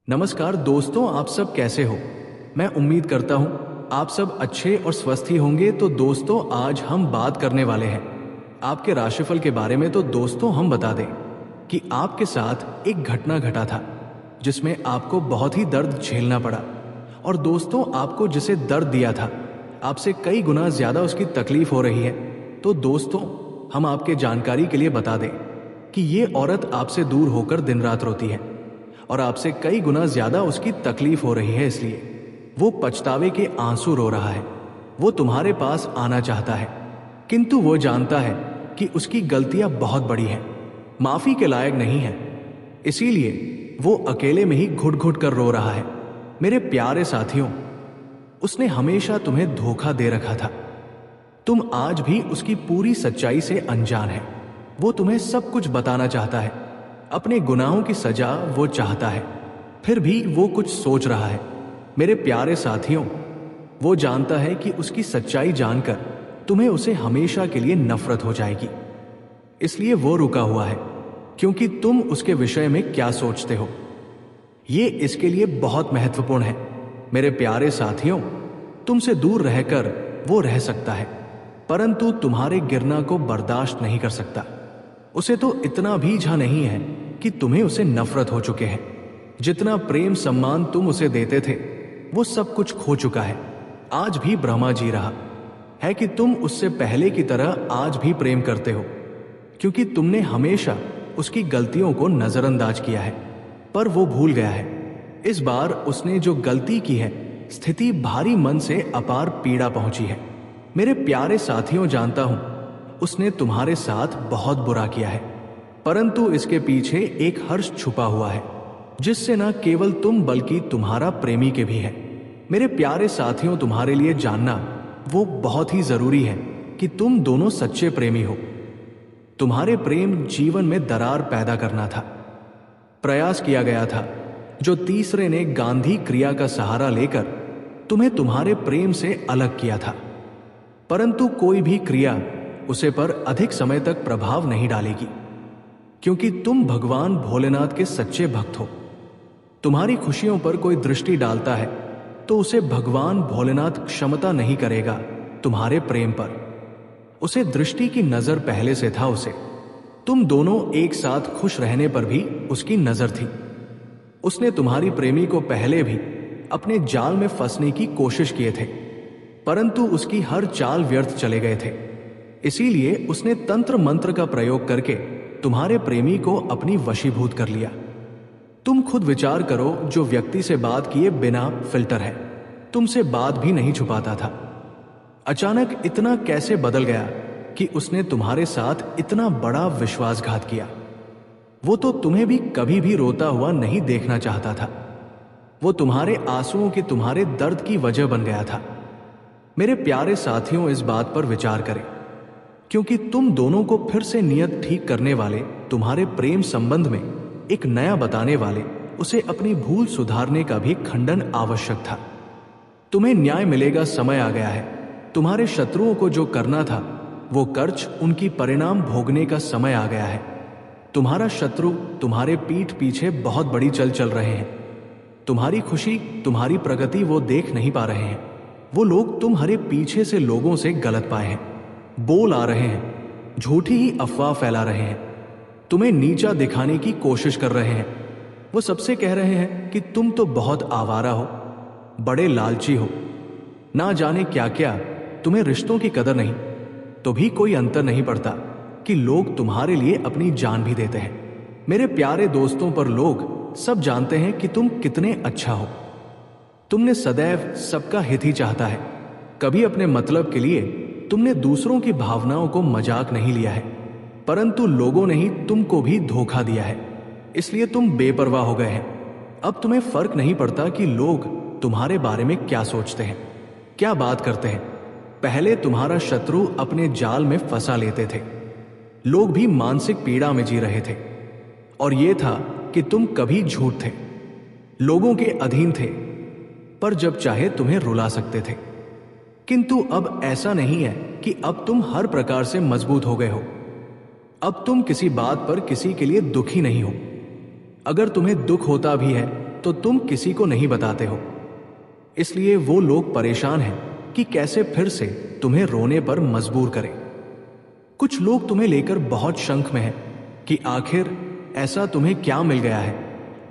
नमस्कार दोस्तों, आप सब कैसे हो। मैं उम्मीद करता हूँ आप सब अच्छे और स्वस्थ ही होंगे। तो दोस्तों, आज हम बात करने वाले हैं आपके राशिफल के बारे में। तो दोस्तों, हम बता दें कि आपके साथ एक घटना घटा था जिसमें आपको बहुत ही दर्द झेलना पड़ा। और दोस्तों, आपको जिसे दर्द दिया था आपसे कई गुना ज्यादा उसकी तकलीफ हो रही है। तो दोस्तों, हम आपके जानकारी के लिए बता दें कि ये औरत आपसे दूर होकर दिन रात रोती है और आपसे कई गुना ज्यादा उसकी तकलीफ हो रही है। इसलिए वो पछतावे के आंसू रो रहा है। वो तुम्हारे पास आना चाहता है, किंतु वो जानता है कि उसकी गलतियां बहुत बड़ी हैं, माफी के लायक नहीं है। इसीलिए वो अकेले में ही घुट घुट कर रो रहा है। मेरे प्यारे साथियों, उसने हमेशा तुम्हें धोखा दे रखा था। तुम आज भी उसकी पूरी सच्चाई से अनजान है। वो तुम्हें सब कुछ बताना चाहता है, अपने गुनाहों की सजा वो चाहता है, फिर भी वो कुछ सोच रहा है। मेरे प्यारे साथियों, वो जानता है कि उसकी सच्चाई जानकर तुम्हें उसे हमेशा के लिए नफरत हो जाएगी। इसलिए वो रुका हुआ है, क्योंकि तुम उसके विषय में क्या सोचते हो ये इसके लिए बहुत महत्वपूर्ण है। मेरे प्यारे साथियों, तुमसे दूर रहकर वो रह सकता है, परंतु तुम्हारे गिरना को बर्दाश्त नहीं कर सकता। उसे तो इतना भी झा नहीं है कि तुम्हें उसे नफरत हो चुके हैं। जितना प्रेम सम्मान तुम उसे देते थे वो सब कुछ खो चुका है। आज भी भ्रमा जी रहा है कि तुम उससे पहले की तरह आज भी प्रेम करते हो, क्योंकि तुमने हमेशा उसकी गलतियों को नजरअंदाज किया है। पर वो भूल गया है। इस बार उसने जो गलती की है, स्थिति भारी मन से अपार पीड़ा पहुंची है। मेरे प्यारे साथियों, जानता हूं उसने तुम्हारे साथ बहुत बुरा किया है, परंतु इसके पीछे एक हर्ष छुपा हुआ है जिससे न केवल तुम बल्कि तुम्हारा प्रेमी के भी है। मेरे प्यारे साथियों, तुम्हारे लिए जानना वो बहुत ही जरूरी है कि तुम दोनों सच्चे प्रेमी हो। तुम्हारे प्रेम जीवन में दरार पैदा करना था। प्रयास किया गया था जो तीसरे ने गांधी क्रिया का सहारा लेकर तुम्हें तुम्हारे प्रेम से अलग किया था, परंतु कोई भी क्रिया उसे पर अधिक समय तक प्रभाव नहीं डालेगी, क्योंकि तुम भगवान भोलेनाथ के सच्चे भक्त हो। तुम्हारी खुशियों पर कोई दृष्टि डालता है तो उसे भगवान भोलेनाथ क्षमता नहीं करेगा तुम्हारे प्रेम पर। उसे दृष्टि की नजर पहले से था। उसे तुम दोनों एक साथ खुश रहने पर भी उसकी नजर थी। उसने तुम्हारी प्रेमी को पहले भी अपने जाल में फंसने की कोशिश किए थे, परंतु उसकी हर चाल व्यर्थ चले गए थे। इसीलिए उसने तंत्र मंत्र का प्रयोग करके तुम्हारे प्रेमी को अपनी वशीभूत कर लिया। तुम खुद विचार करो, जो व्यक्ति से बात किए बिना फिल्टर है, तुमसे बात भी नहीं छुपाता था, अचानक इतना कैसे बदल गया कि उसने तुम्हारे साथ इतना बड़ा विश्वासघात किया। वो तो तुम्हें भी कभी भी रोता हुआ नहीं देखना चाहता था। वो तुम्हारे आंसुओं की, तुम्हारे दर्द की वजह बन गया था। मेरे प्यारे साथियों, इस बात पर विचार करें, क्योंकि तुम दोनों को फिर से नियत ठीक करने वाले, तुम्हारे प्रेम संबंध में एक नया बताने वाले, उसे अपनी भूल सुधारने का भी खंडन आवश्यक था। तुम्हें न्याय मिलेगा, समय आ गया है। तुम्हारे शत्रुओं को जो करना था वो कर्ज, उनकी परिणाम भोगने का समय आ गया है। तुम्हारा शत्रु तुम्हारे पीठ पीछे बहुत बड़ी चल रहे हैं। तुम्हारी खुशी, तुम्हारी प्रगति वो देख नहीं पा रहे हैं। वो लोग तुम्हारे पीछे से लोगों से गलत पाए हैं, बोल आ रहे हैं, झूठी ही अफवाह फैला रहे हैं, तुम्हें नीचा दिखाने की कोशिश कर रहे हैं। वो सबसे कह रहे हैं कि तुम तो बहुत आवारा हो, बड़े लालची हो, ना जाने क्या क्या, तुम्हें रिश्तों की कदर नहीं। तो भी कोई अंतर नहीं पड़ता कि लोग तुम्हारे लिए अपनी जान भी देते हैं। मेरे प्यारे दोस्तों, पर लोग सब जानते हैं कि तुम कितने अच्छा हो। तुमने सदैव सबका हित ही चाहता है। कभी अपने मतलब के लिए तुमने दूसरों की भावनाओं को मजाक नहीं लिया है, परंतु लोगों ने ही तुमको भी धोखा दिया है, इसलिए तुम बेपरवाह हो गए हैं। अब तुम्हें फर्क नहीं पड़ता कि लोग तुम्हारे बारे में क्या सोचते हैं, क्या बात करते हैं। पहले तुम्हारा शत्रु अपने जाल में फंसा लेते थे, लोग भी मानसिक पीड़ा में जी रहे थे, और यह था कि तुम कभी झूठ थे, लोगों के अधीन थे, पर जब चाहे तुम्हें रुला सकते थे। किंतु अब ऐसा नहीं है कि अब तुम हर प्रकार से मजबूत हो गए हो। अब तुम किसी बात पर किसी के लिए दुखी नहीं हो। अगर तुम्हें दुख होता भी है तो तुम किसी को नहीं बताते हो। इसलिए वो लोग परेशान हैं कि कैसे फिर से तुम्हें रोने पर मजबूर करें। कुछ लोग तुम्हें लेकर बहुत शंक में हैं कि आखिर ऐसा तुम्हें क्या मिल गया है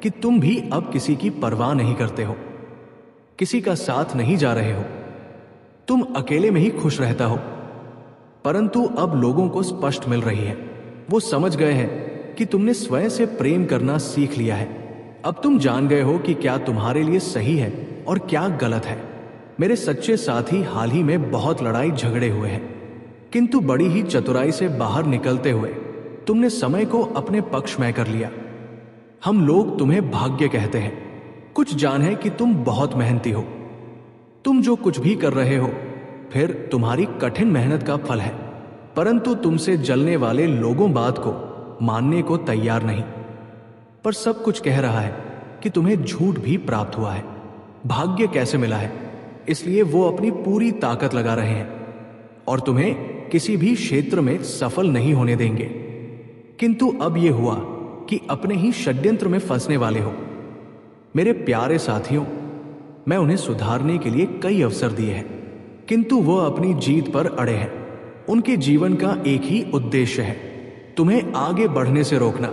कि तुम भी अब किसी की परवाह नहीं करते हो, किसी का साथ नहीं जा रहे हो, तुम अकेले में ही खुश रहता हो। परंतु अब लोगों को स्पष्ट मिल रही है, वो समझ गए हैं कि तुमने स्वयं से प्रेम करना सीख लिया है। अब तुम जान गए हो कि क्या तुम्हारे लिए सही है और क्या गलत है। मेरे सच्चे साथी, हाल ही में बहुत लड़ाई झगड़े हुए हैं, किंतु बड़ी ही चतुराई से बाहर निकलते हुए तुमने समय को अपने पक्ष में कर लिया। हम लोग तुम्हें भाग्य कहते हैं। कुछ जान है कि तुम बहुत मेहनती हो। तुम जो कुछ भी कर रहे हो फिर तुम्हारी कठिन मेहनत का फल है, परंतु तुमसे जलने वाले लोगों बात को मानने को तैयार नहीं। पर सब कुछ कह रहा है कि तुम्हें झूठ भी प्राप्त हुआ है। भाग्य कैसे मिला है, इसलिए वो अपनी पूरी ताकत लगा रहे हैं और तुम्हें किसी भी क्षेत्र में सफल नहीं होने देंगे। किंतु अब यह हुआ कि अपने ही षड्यंत्र में फंसने वाले हो। मेरे प्यारे साथियों, मैं उन्हें सुधारने के लिए कई अवसर दिए हैं, किंतु वो अपनी जीत पर अड़े हैं। उनके जीवन का एक ही उद्देश्य है, तुम्हें आगे बढ़ने से रोकना,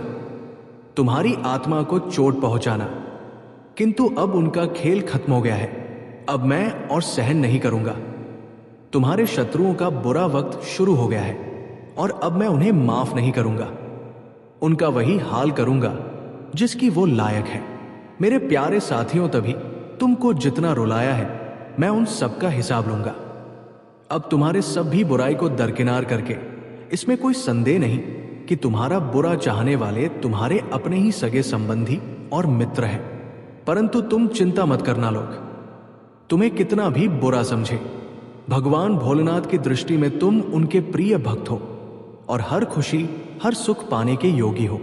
तुम्हारी आत्मा को चोट पहुंचाना। किंतु अब उनका खेल खत्म हो गया है। अब मैं और सहन नहीं करूंगा। तुम्हारे शत्रुओं का बुरा वक्त शुरू हो गया है और अब मैं उन्हें माफ नहीं करूंगा। उनका वही हाल करूंगा जिसकी वो लायक है। मेरे प्यारे साथियों, तभी तुमको जितना रुलाया है मैं उन सब का हिसाब लूंगा। अब तुम्हारे सब भी बुराई को दरकिनार करके, इसमें कोई संदेह नहीं कि तुम्हारा बुरा चाहने वाले तुम्हारे अपने ही सगे संबंधी और मित्र हैं। परंतु तुम चिंता मत करना। लोग तुम्हें कितना भी बुरा समझे, भगवान भोलेनाथ की दृष्टि में तुम उनके प्रिय भक्त हो और हर खुशी, हर सुख पाने के योगी हो।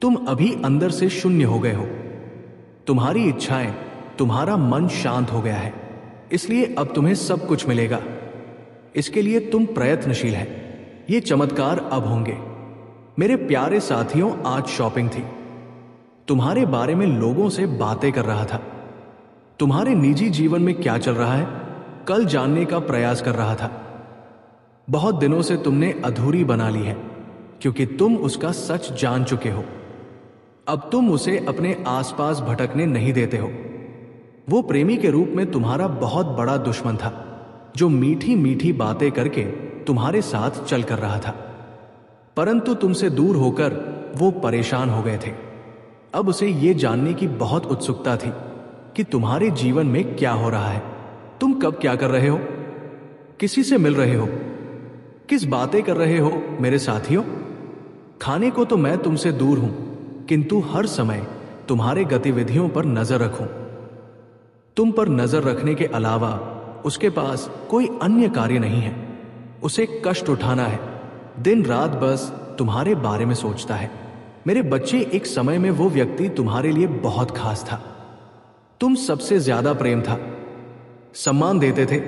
तुम अभी अंदर से शून्य हो गए हो। तुम्हारी इच्छाएं, तुम्हारा मन शांत हो गया है, इसलिए अब तुम्हें सब कुछ मिलेगा। इसके लिए तुम प्रयत्नशील है। ये चमत्कार अब होंगे। मेरे प्यारे साथियों, आज शॉपिंग थी। तुम्हारे बारे में लोगों से बातें कर रहा था। तुम्हारे निजी जीवन में क्या चल रहा है कल जानने का प्रयास कर रहा था। बहुत दिनों से तुमने अधूरी बना ली है क्योंकि तुम उसका सच जान चुके हो। अब तुम उसे अपने आसपास भटकने नहीं देते हो। वो प्रेमी के रूप में तुम्हारा बहुत बड़ा दुश्मन था, जो मीठी मीठी बातें करके तुम्हारे साथ चल कर रहा था, परंतु तुमसे दूर होकर वो परेशान हो गए थे। अब उसे ये जानने की बहुत उत्सुकता थी कि तुम्हारे जीवन में क्या हो रहा है। तुम कब क्या कर रहे हो, किसी से मिल रहे हो, किस बातें कर रहे हो। मेरे साथियों, खाने को तो मैं तुमसे दूर हूं, किंतु हर समय तुम्हारे गतिविधियों पर नजर रखूं। तुम पर नजर रखने के अलावा उसके पास कोई अन्य कार्य नहीं है। उसे कष्ट उठाना है, दिन रात बस तुम्हारे बारे में सोचता है। मेरे बच्चे, एक समय में वो व्यक्ति तुम्हारे लिए बहुत खास था। तुम सबसे ज्यादा प्रेम था, सम्मान देते थे,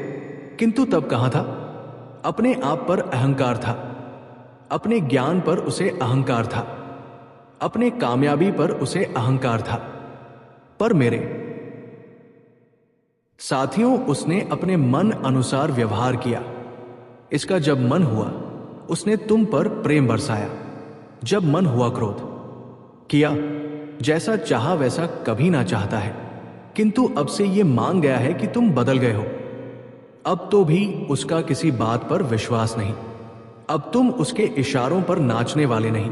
किंतु तब कहां था। अपने आप पर अहंकार था, अपने ज्ञान पर उसे अहंकार था, अपने कामयाबी पर उसे अहंकार था। पर मेरे साथियों, उसने अपने मन अनुसार व्यवहार किया। इसका जब मन हुआ उसने तुम पर प्रेम बरसाया, जब मन हुआ क्रोध किया। जैसा चाहा वैसा कभी ना चाहता है, किंतु अब से ये मान गया है कि तुम बदल गए हो। अब तो भी उसका किसी बात पर विश्वास नहीं। अब तुम उसके इशारों पर नाचने वाले नहीं,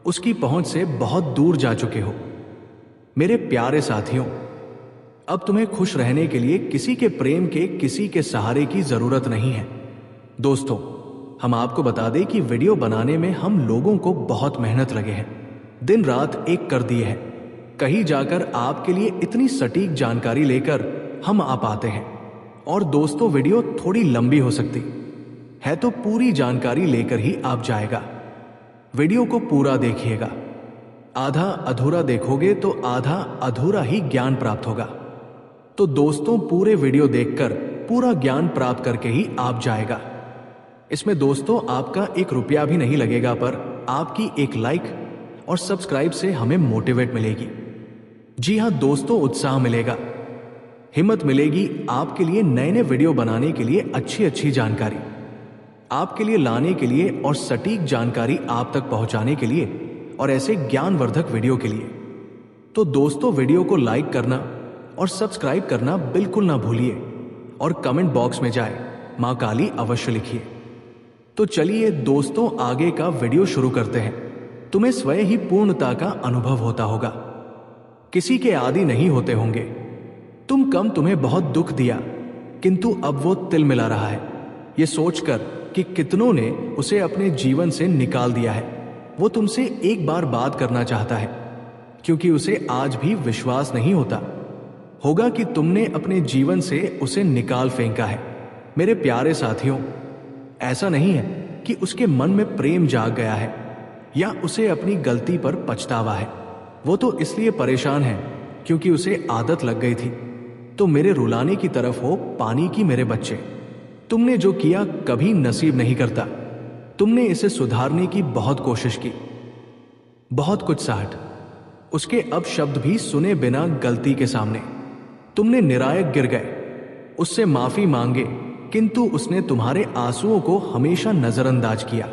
उसकी पहुंच से बहुत दूर जा चुके हो। मेरे प्यारे साथियों, अब तुम्हें खुश रहने के लिए किसी के प्रेम के, किसी के सहारे की जरूरत नहीं है। दोस्तों, हम आपको बता दें कि वीडियो बनाने में हम लोगों को बहुत मेहनत लगे हैं, दिन रात एक कर दिए हैं। कहीं जाकर आपके लिए इतनी सटीक जानकारी लेकर हम आ पाते हैं। और दोस्तों, वीडियो थोड़ी लंबी हो सकती है तो पूरी जानकारी लेकर ही आप जाएगा। वीडियो को पूरा देखिएगा। आधा अधूरा देखोगे तो आधा अधूरा ही ज्ञान प्राप्त होगा। तो दोस्तों, पूरे वीडियो देखकर पूरा ज्ञान प्राप्त करके ही आप जाएगा। इसमें दोस्तों आपका 1 रुपया भी नहीं लगेगा, पर आपकी एक लाइक और सब्सक्राइब से हमें मोटिवेट मिलेगी। जी हाँ दोस्तों, उत्साह मिलेगा, हिम्मत मिलेगी आपके लिए नए नए वीडियो बनाने के लिए, अच्छी अच्छी जानकारी आपके लिए लाने के लिए और सटीक जानकारी आप तक पहुंचाने के लिए, और ऐसे ज्ञानवर्धक वीडियो के लिए। तो दोस्तों, वीडियो को लाइक करना और सब्सक्राइब करना बिल्कुल ना भूलिए, और कमेंट बॉक्स में जाए मां काली अवश्य लिखिए। तो चलिए दोस्तों, आगे का वीडियो शुरू करते हैं। तुम्हें स्वयं ही पूर्णता का अनुभव होता होगा, किसी के आदी नहीं होते होंगे। तुम्हें बहुत दुख दिया, किंतु अब वो तिल मिला रहा है, ये सोचकर कि कितनों ने उसे अपने जीवन से निकाल दिया है। वो तुमसे एक बार बात करना चाहता है, क्योंकि उसे आज भी विश्वास नहीं होता होगा कि तुमने अपने जीवन से उसे निकाल फेंका है। मेरे प्यारे साथियों, ऐसा नहीं है कि उसके मन में प्रेम जाग गया है या उसे अपनी गलती पर पछतावा है। वो तो इसलिए परेशान है क्योंकि उसे आदत लग गई थी। तो मेरे रुलाने की तरफ हो पानी की मेरे बच्चे, तुमने जो किया कभी नसीब नहीं करता। तुमने इसे सुधारने की बहुत कोशिश की, बहुत कुछ सहट, उसके अब शब्द भी सुने बिना गलती के सामने तुमने निरायक गिर गए, उससे माफी मांगे, किंतु उसने तुम्हारे आंसुओं को हमेशा नजरअंदाज किया।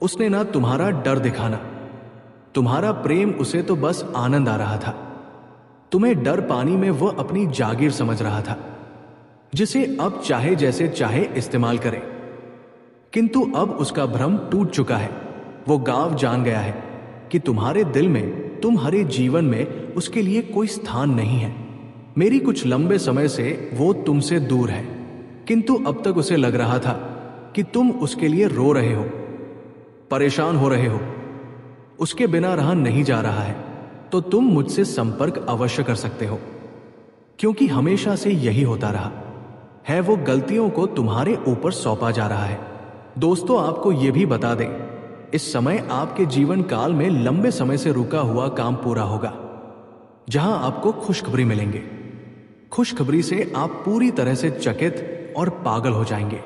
उसने ना तुम्हारा डर दिखाना, तुम्हारा प्रेम उसे तो बस आनंद आ रहा था। तुम्हें डर पानी में वह अपनी जागीर समझ रहा था, जिसे अब चाहे जैसे चाहे इस्तेमाल करे। किंतु अब उसका भ्रम टूट चुका है। वो गांव जान गया है कि तुम्हारे दिल में, तुम्हारे जीवन में उसके लिए कोई स्थान नहीं है। मेरी कुछ लंबे समय से वो तुमसे दूर है, किंतु अब तक उसे लग रहा था कि तुम उसके लिए रो रहे हो, परेशान हो रहे हो, उसके बिना रहा नहीं जा रहा है। तो तुम मुझसे संपर्क अवश्य कर सकते हो, क्योंकि हमेशा से यही होता रहा है। वो गलतियों को तुम्हारे ऊपर सौंपा जा रहा है। दोस्तों, आपको यह भी बता दें, इस समय आपके जीवन काल में लंबे समय से रुका हुआ काम पूरा होगा, जहां आपको खुशखबरी मिलेंगे। खुशखबरी से आप पूरी तरह से चकित और पागल हो जाएंगे,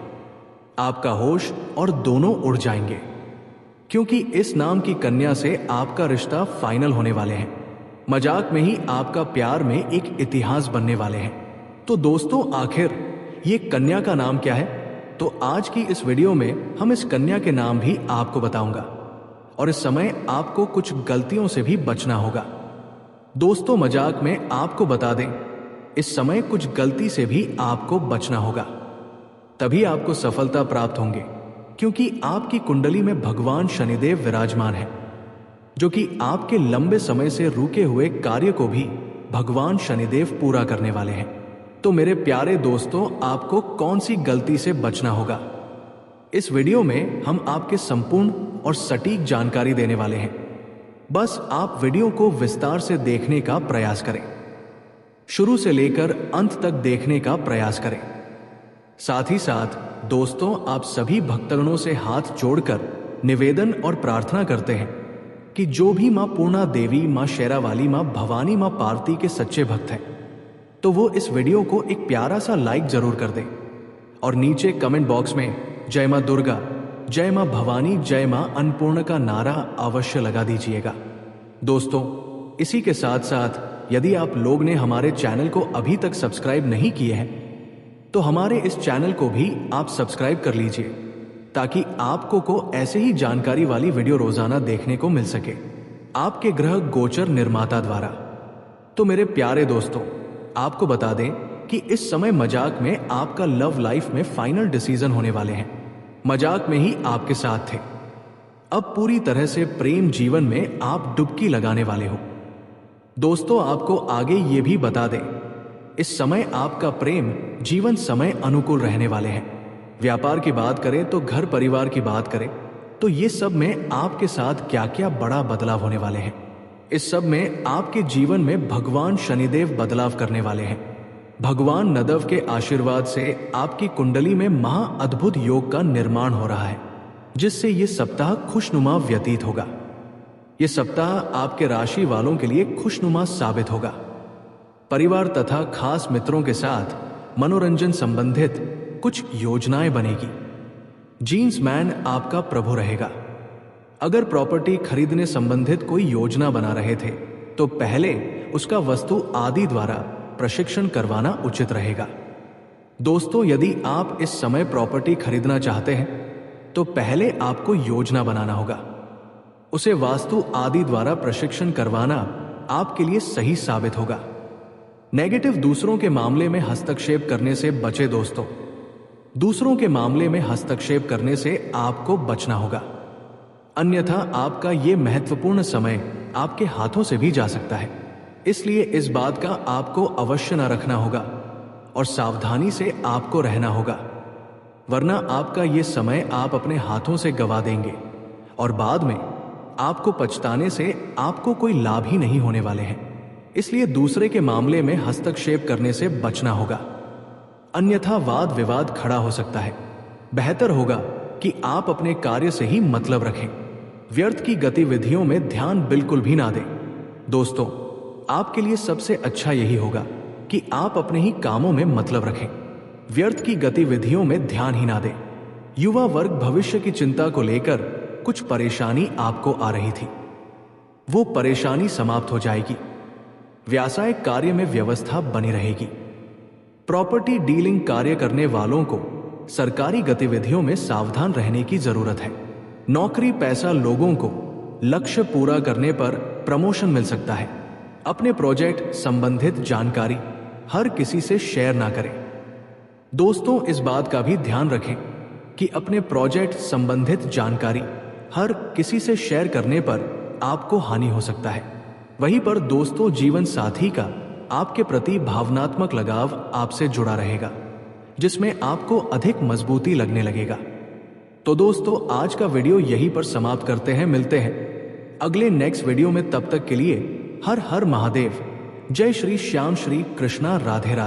आपका होश और दोनों उड़ जाएंगे, क्योंकि इस नाम की कन्या से आपका रिश्ता फाइनल होने वाले हैं। मजाक में ही आपका प्यार में एक इतिहास बनने वाले हैं। तो दोस्तों, आखिर ये कन्या का नाम क्या है? तो आज की इस वीडियो में हम इस कन्या के नाम भी आपको बताऊंगा, और इस समय आपको कुछ गलतियों से भी बचना होगा। दोस्तों, मजाक में आपको बता दें, इस समय कुछ गलती से भी आपको बचना होगा, तभी आपको सफलता प्राप्त होंगे, क्योंकि आपकी कुंडली में भगवान शनिदेव विराजमान है, जो कि आपके लंबे समय से रुके हुए कार्य को भी भगवान शनिदेव पूरा करने वाले हैं। तो मेरे प्यारे दोस्तों, आपको कौन सी गलती से बचना होगा? इस वीडियो में हम आपके संपूर्ण और सटीक जानकारी देने वाले हैं। बस आप वीडियो को विस्तार से देखने का प्रयास करें, शुरू से लेकर अंत तक देखने का प्रयास करें। साथ ही साथ दोस्तों, आप सभी भक्तगणों से हाथ जोड़कर निवेदन और प्रार्थना करते हैं कि जो भी मां पूर्णा देवी, मां शेरावाली, मां भवानी, मां पार्वती के सच्चे भक्त हैं, तो वो इस वीडियो को एक प्यारा सा लाइक जरूर कर दें, और नीचे कमेंट बॉक्स में जय मां दुर्गा, जय मां भवानी, जय मां अन्नपूर्णा का नारा अवश्य लगा दीजिएगा। दोस्तों, इसी के साथ साथ यदि आप लोग ने हमारे चैनल को अभी तक सब्सक्राइब नहीं किए हैं, तो हमारे इस चैनल को भी आप सब्सक्राइब कर लीजिए, ताकि आपको ऐसे ही जानकारी वाली वीडियो रोजाना देखने को मिल सके, आपके ग्रह गोचर निर्माता द्वारा। तो मेरे प्यारे दोस्तों, आपको बता दें कि इस समय मजाक में आपका लव लाइफ में फाइनल डिसीजन होने वाले हैं। मजाक में ही आपके साथ थे, अब पूरी तरह से प्रेम जीवन में आप डुबकी लगाने वाले हो। दोस्तों, आपको आगे ये भी बता दें, इस समय आपका प्रेम जीवन समय अनुकूल रहने वाले हैं। व्यापार की बात करें तो घर परिवार की बात करें तो ये सब में आपके साथ क्या क्या बड़ा बदलाव होने वाले हैं। इस सब में आपके जीवन में भगवान शनिदेव बदलाव करने वाले हैं। भगवान नदव के आशीर्वाद से आपकी कुंडली में महा अद्भुत योग का निर्माण हो रहा है, जिससे ये सप्ताह खुशनुमा व्यतीत होगा। ये सप्ताह आपके राशि वालों के लिए खुशनुमा साबित होगा। परिवार तथा खास मित्रों के साथ मनोरंजन संबंधित कुछ योजनाएं बनेगी। जीन्स मैन आपका प्रभु रहेगा। अगर प्रॉपर्टी खरीदने संबंधित कोई योजना बना रहे थे तो पहले उसका वस्तु आदि द्वारा प्रशिक्षण करवाना उचित रहेगा। दोस्तों, यदि आप इस समय प्रॉपर्टी खरीदना चाहते हैं तो पहले आपको योजना बनाना होगा। उसे वास्तु आदि द्वारा प्रशिक्षण करवाना आपके लिए सही साबित होगा। नेगेटिव, दूसरों के मामले में हस्तक्षेप करने से बचे दोस्तों। दूसरों के मामले में हस्तक्षेप करने से आपको बचना होगा, अन्यथा आपका यह महत्वपूर्ण समय आपके हाथों से भी जा सकता है। इसलिए इस बात का आपको अवश्य न रखना होगा और सावधानी से आपको रहना होगा, वरना आपका ये समय आप अपने हाथों से गवा देंगे और बाद में आपको पछताने से आपको कोई लाभ ही नहीं होने वाले हैं। इसलिए दूसरे के मामले में हस्तक्षेप करने से बचना होगा, अन्यथा वाद विवाद खड़ा हो सकता है। बेहतर होगा कि आप अपने कार्य से ही मतलब रखें, व्यर्थ की गतिविधियों में ध्यान बिल्कुल भी ना दें। दोस्तों, आपके लिए सबसे अच्छा यही होगा कि आप अपने ही कामों में मतलब रखें, व्यर्थ की गतिविधियों में ध्यान ही ना दें। युवा वर्ग भविष्य की चिंता को लेकर कुछ परेशानी आपको आ रही थी, वो परेशानी समाप्त हो जाएगी। व्यावसायिक कार्य में व्यवस्था बनी रहेगी। प्रॉपर्टी डीलिंग कार्य करने वालों को सरकारी गतिविधियों में सावधान रहने की जरूरत है। नौकरी पैसा, लोगों को लक्ष्य पूरा करने पर प्रमोशन मिल सकता है। अपने प्रोजेक्ट संबंधित जानकारी हर किसी से शेयर ना करें। दोस्तों, इस बात का भी ध्यान रखें कि अपने प्रोजेक्ट संबंधित जानकारी हर किसी से शेयर करने पर आपको हानि हो सकता है। वहीं पर दोस्तों, जीवन साथी का आपके प्रति भावनात्मक लगाव आपसे जुड़ा रहेगा, जिसमें आपको अधिक मजबूती लगने लगेगा। तो दोस्तों, आज का वीडियो यहीं पर समाप्त करते हैं। मिलते हैं अगले नेक्स्ट वीडियो में। तब तक के लिए हर हर महादेव। जय श्री श्याम, श्री कृष्णा, राधे राधे।